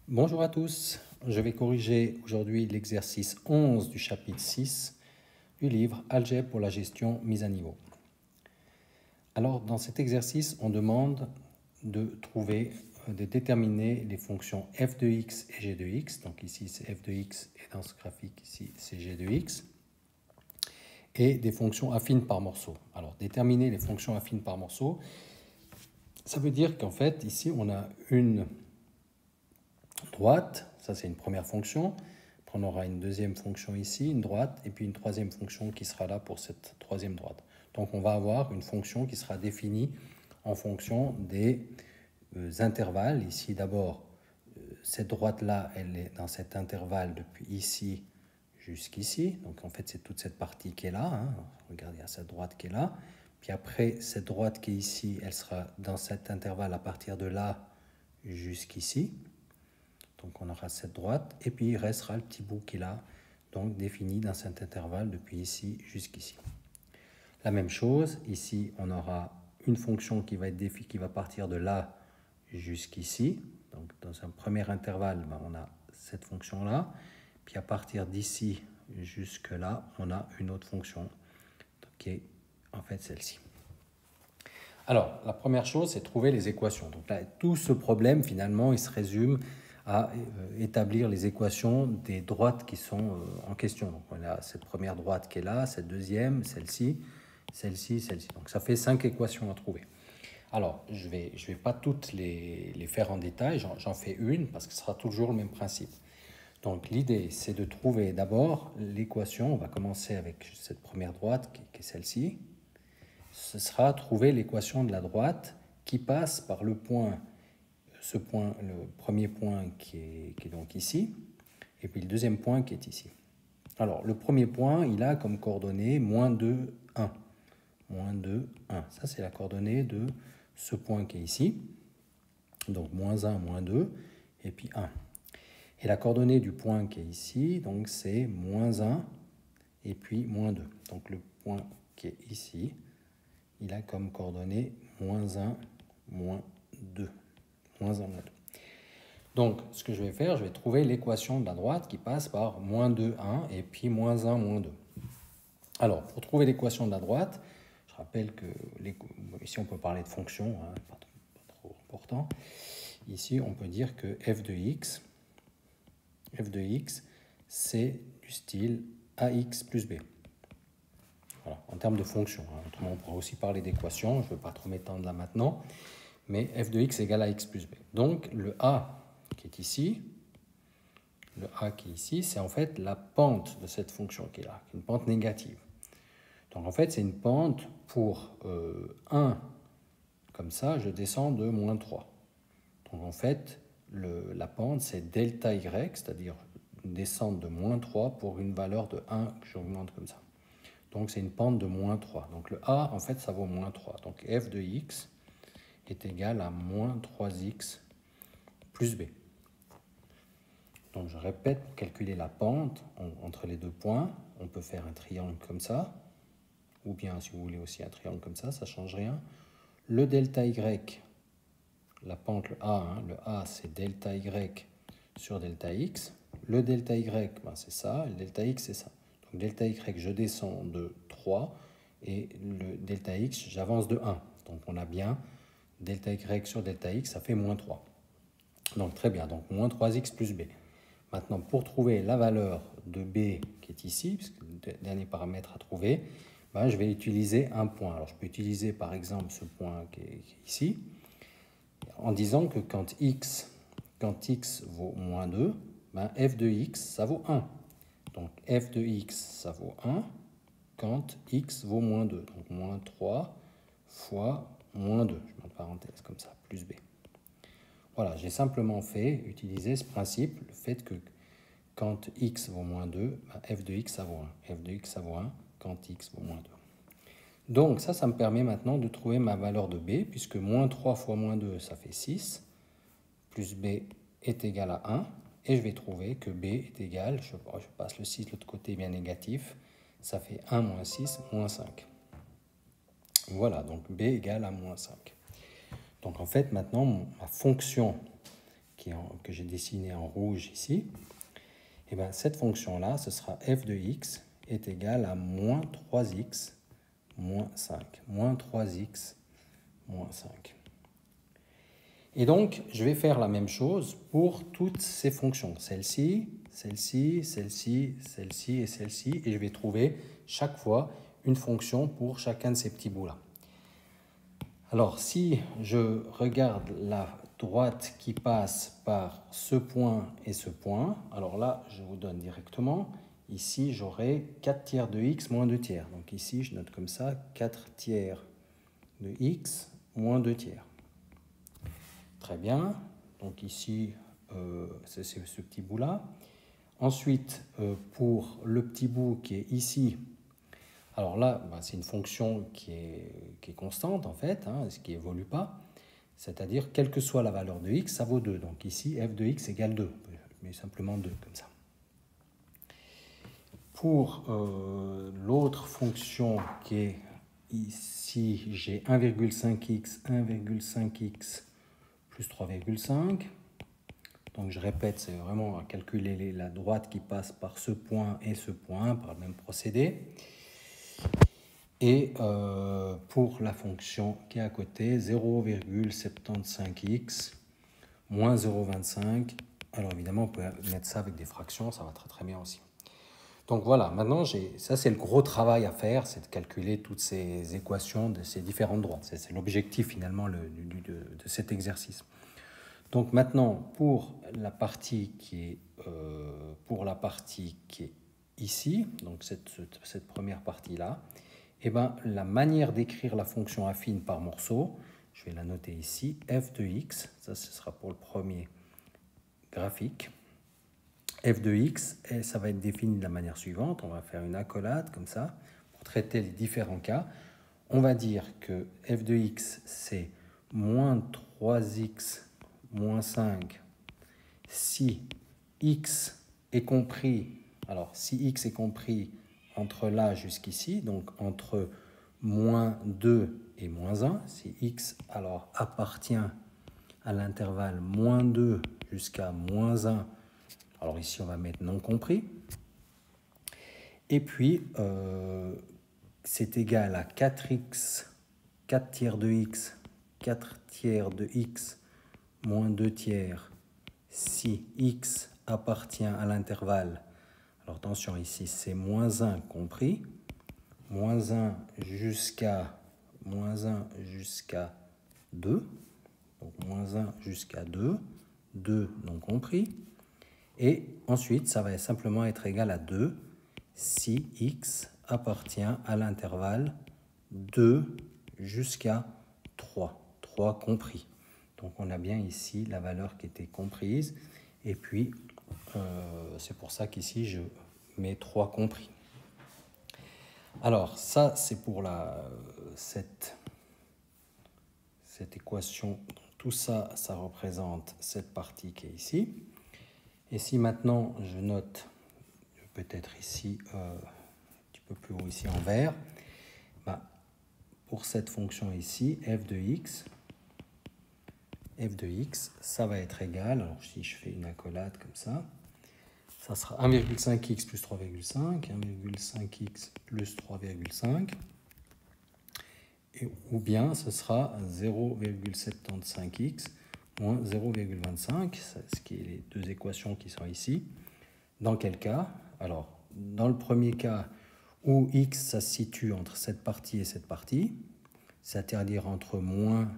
Bonjour à tous, je vais corriger aujourd'hui l'exercice 11 du chapitre 6 du livre Algèbre pour la gestion mise à niveau. Alors dans cet exercice, on demande de déterminer les fonctions f de x et g de x. Donc ici c'est f de x et dans ce graphique ici c'est g de x. Et des fonctions affines par morceau. Alors déterminer les fonctions affines par morceau, ça veut dire qu'en fait ici on a une droite, ça c'est une première fonction, on aura une deuxième fonction ici, une droite, et puis une troisième fonction qui sera là pour cette troisième droite. Donc on va avoir une fonction qui sera définie en fonction des intervalles. Ici d'abord, cette droite-là, elle est dans cet intervalle depuis ici jusqu'ici. Donc en fait c'est toute cette partie qui est là. Hein. Regardez, il y a cette droite qui est là. Puis après, cette droite qui est ici, elle sera dans cet intervalle à partir de là jusqu'ici. Donc on aura cette droite, et puis il restera le petit bout qui est là, donc défini dans cet intervalle depuis ici jusqu'ici. La même chose, ici on aura une fonction qui va partir de là jusqu'ici. Donc dans un premier intervalle, on a cette fonction-là, puis à partir d'ici jusque là, on a une autre fonction qui est en fait celle-ci. Alors, la première chose, c'est trouver les équations. Donc là, tout ce problème, finalement, il se résume à établir les équations des droites qui sont en question. Donc on a cette première droite qui est là, cette deuxième, celle-ci, celle-ci, celle-ci. Donc ça fait 5 équations à trouver. Alors, je vais pas toutes les faire en détail, j'en fais une parce que ce sera toujours le même principe. Donc l'idée, c'est de trouver d'abord l'équation, on va commencer avec cette première droite qui est celle-ci. Ce sera trouver l'équation de la droite qui passe par le point, le premier point qui est donc ici, et puis le deuxième point qui est ici. Alors, le premier point, il a comme coordonnée moins 2, 1. Moins 2, 1. Ça, c'est la coordonnée de ce point qui est ici. Donc, moins 1, moins 2, et puis 1. Et la coordonnée du point qui est ici, donc c'est moins 1, et puis moins 2. Donc, le point qui est ici, il a comme coordonnée moins 1, moins 2. Moins 1, moins 2. Donc, ce que je vais faire, je vais trouver l'équation de la droite qui passe par moins 2, 1 et puis moins 1, moins 2. Alors, pour trouver l'équation de la droite, je rappelle que ici on peut parler de fonction, hein, pas trop important. Ici, on peut dire que f de x, c'est du style ax plus b. Voilà, en termes de fonction. Hein. Autrement, on pourra aussi parler d'équation, je ne vais pas trop m'étendre là maintenant, mais f de x égale à x plus b. Donc, le a qui est ici, c'est en fait la pente de cette fonction qui est là, une pente négative. Donc en fait, c'est une pente pour 1, comme ça, je descends de moins 3. Donc en fait, la pente, c'est delta y, c'est-à-dire une descente de moins 3 pour une valeur de 1 que j'augmente comme ça. Donc c'est une pente de moins 3. Donc le a, en fait, ça vaut moins 3. Donc f de x est égal à moins 3x plus b. Donc je répète, pour calculer la pente entre les deux points, on peut faire un triangle comme ça, ou bien si vous voulez aussi un triangle comme ça, ça ne change rien. Le delta y, la pente, le a c'est delta y sur delta x. Le delta y, c'est ça, le delta x c'est ça. Donc delta y, je descends de 3, et le delta x, j'avance de 1. Donc on a bien delta y sur delta x, ça fait moins 3. Donc très bien, donc moins 3x plus b. Maintenant, pour trouver la valeur de b qui est ici, puisque le dernier paramètre à trouver, je vais utiliser un point. Alors, je peux utiliser par exemple ce point qui est ici, en disant que quand x vaut moins 2, f de x, ça vaut 1. Donc, f de x, ça vaut 1 quand x vaut moins 2. Donc, moins 3 fois moins 2. Je mets en parenthèse comme ça, plus b. Voilà, j'ai simplement utiliser ce principe, le fait que quand x vaut moins 2, f de x, ça vaut 1. f de x, ça vaut 1 quand x vaut moins 2. Donc ça me permet maintenant de trouver ma valeur de b, puisque moins 3 fois moins 2, ça fait 6, plus b est égal à 1, et je vais trouver que b est égal, je passe le 6 de l'autre côté, bien négatif, ça fait 1 moins 6, moins 5. Voilà, donc b égale à moins 5. Donc en fait, maintenant, ma fonction que j'ai dessiné en rouge ici, et bien cette fonction-là, ce sera f de x est égal à moins 3x moins 5. Moins 3x moins 5. Et donc, je vais faire la même chose pour toutes ces fonctions. Celle-ci, celle-ci, celle-ci, celle-ci et celle-ci. Et je vais trouver chaque fois une fonction pour chacun de ces petits bouts-là. Alors, si je regarde la droite qui passe par ce point et ce point, alors là, je vous donne directement. Ici, j'aurai 4 tiers de x moins 2 tiers. Donc ici, je note comme ça, 4 tiers de x moins 2 tiers. Très bien. Donc ici, c'est ce petit bout-là. Ensuite, pour le petit bout qui est ici, alors là, c'est une fonction qui est constante en fait, hein, qui n'évolue pas. C'est-à-dire, quelle que soit la valeur de x, ça vaut 2. Donc ici, f de x égale 2. Mais simplement 2, comme ça. Pour l'autre fonction qui est ici, j'ai 1,5x, 1,5x plus 3,5. Donc je répète, c'est vraiment à calculer la droite qui passe par ce point et ce point, par le même procédé. Et pour la fonction qui est à côté, 0,75x moins 0,25. Alors évidemment, on peut mettre ça avec des fractions, ça va très très bien aussi. Donc voilà, maintenant, ça c'est le gros travail à faire, c'est de calculer toutes ces équations de ces différentes droites. C'est l'objectif finalement de cet exercice. Donc maintenant, pour la partie qui est ici, donc cette première partie-là, eh ben, la manière d'écrire la fonction affine par morceau, je vais la noter ici, f de x, ça ce sera pour le premier graphique. F de x, et ça va être défini de la manière suivante. On va faire une accolade comme ça pour traiter les différents cas. On va dire que f de x, c'est moins 3x moins 5 si x est compris, alors si x est compris entre là jusqu'ici, donc entre moins 2 et moins 1, si x alors appartient à l'intervalle moins 2 jusqu'à moins 1, alors ici, on va mettre non compris. Et puis, c'est égal à 4x, 4 tiers de x, 4 tiers de x moins 2 tiers si x appartient à l'intervalle. Alors attention, ici, c'est moins 1 compris. Moins 1 jusqu'à 2. Donc, moins 1 jusqu'à 2. 2 non compris. Et ensuite, ça va simplement être égal à 2 si x appartient à l'intervalle 2 jusqu'à 3. 3 compris. Donc on a bien ici la valeur qui était comprise. Et puis, c'est pour ça qu'ici, je mets 3 compris. Alors, ça, c'est pour cette équation. Tout ça, ça représente cette partie qui est ici. Et si maintenant je note peut-être ici un petit peu plus haut ici en vert, pour cette fonction ici, f de x, ça va être égal, alors si je fais une accolade comme ça sera 1,5x plus 3,5, 1,5x plus 3,5, ou bien ce sera 0,75x moins 0,25, ce qui est les deux équations qui sont ici. Dans quel cas? Alors, dans le premier cas, où x, ça se situe entre cette partie et cette partie, c'est-à-dire entre moins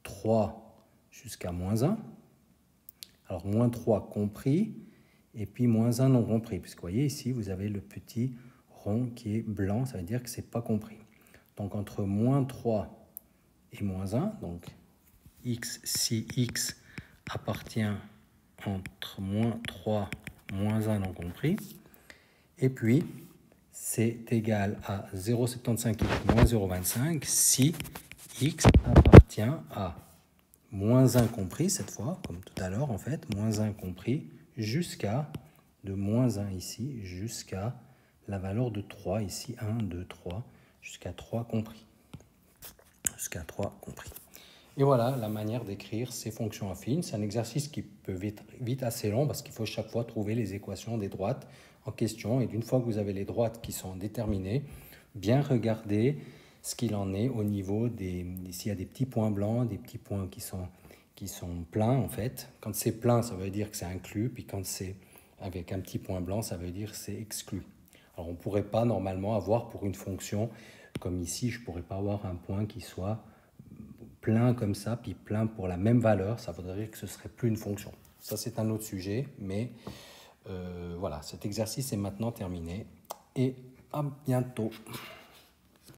3 jusqu'à moins 1. Alors, moins 3 compris, et puis moins 1 non compris. Puisque vous voyez ici, vous avez le petit rond qui est blanc, ça veut dire que ce n'est pas compris. Donc, entre moins 3 et moins 1, donc x, si x appartient entre moins 3 moins 1 non compris, et puis c'est égal à 0,75x moins 0,25 si x appartient à moins 1 compris cette fois, comme tout à l'heure en fait, moins 1 compris jusqu'à, de moins 1 ici, jusqu'à la valeur de 3 ici, 1, 2, 3, jusqu'à 3 compris. Jusqu'à 3 compris. Et voilà la manière d'écrire ces fonctions affines. C'est un exercice qui peut vite assez long parce qu'il faut chaque fois trouver les équations des droites en question. Et d'une fois que vous avez les droites qui sont déterminées, bien regarder ce qu'il en est au niveau s'il y a des petits points blancs, des petits points qui sont pleins en fait. Quand c'est plein, ça veut dire que c'est inclus, puis quand c'est avec un petit point blanc, ça veut dire que c'est exclu. Alors on ne pourrait pas normalement avoir pour une fonction, comme ici, je ne pourrais pas avoir un point qui soit plein comme ça, puis plein pour la même valeur, ça voudrait dire que ce ne serait plus une fonction. Ça, c'est un autre sujet, mais voilà, cet exercice est maintenant terminé. Et à bientôt.